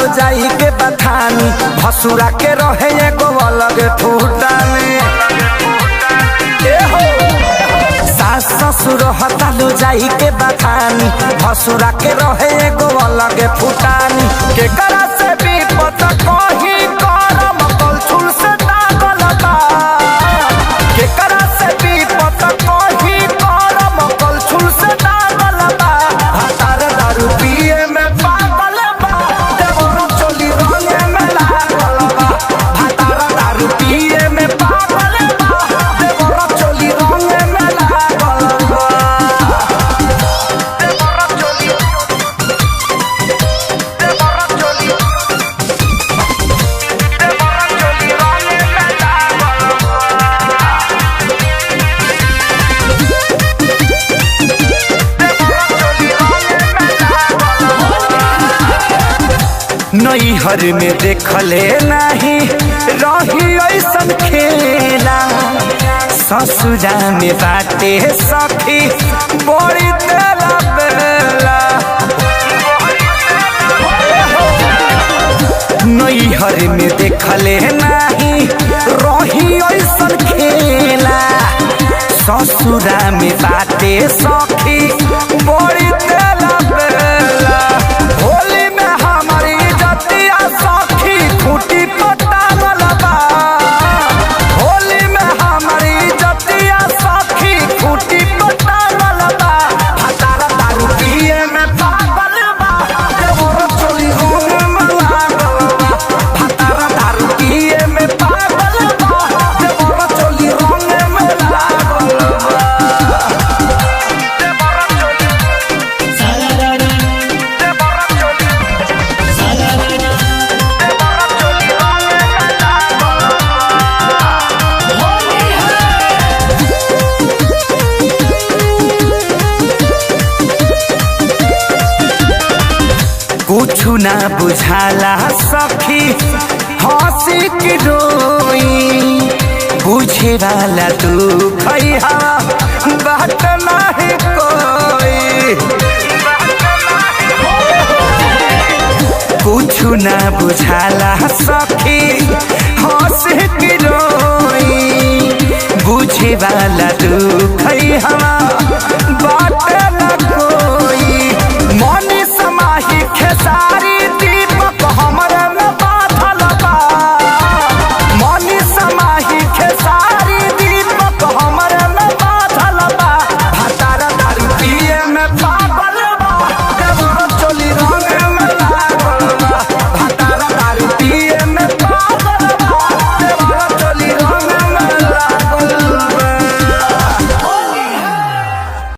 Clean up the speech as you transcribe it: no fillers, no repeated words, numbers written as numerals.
लो जाई के बथानी भसुरा के रहे एगो अलग फूटानी। सास ससुर हता लो जाई के बथानी भसुरा के रहे एगो अलग फूटानी। के करा से भी पता कही करम कलछुल से दागल बा। के करा से भी पता कही करम कलछुल से दागल बा। हतार दारू पिए में पागल बा देवरो चोली रंगे में लागल बा। हतार दारू पिए में पागल बा देवरो चोली रंगे में लागल बा। देवरो चोली रंगे में लागल नैहर में देखले नहीं रही ऐसन खेला। ससुरा में बाटे सखी बड़ी तेला बेला। नैहर में देखले नहीं रही ऐसन खेला। ससुरा में बाटे सखी बड़ी तेला बेला। होली में हमारी जतिया सखी खूटी पटावल बा। होली में हमारी जतिया सखी खूटी पटावल बा। हतार दारू पिए में पागल बा देवरो चोली रंगे में लागल बा। हतार दारू पिए में पागल बा देवरो चोली रंगे में लागल बा। देवरो चोली कुछु ना बुझाला सखी हंसी की रोई। बुझे वाला तू खैहा बात नहीं कोई। कुछु ना बुझाला सखी हंसी की रोई। बुझे वाला तू खैहा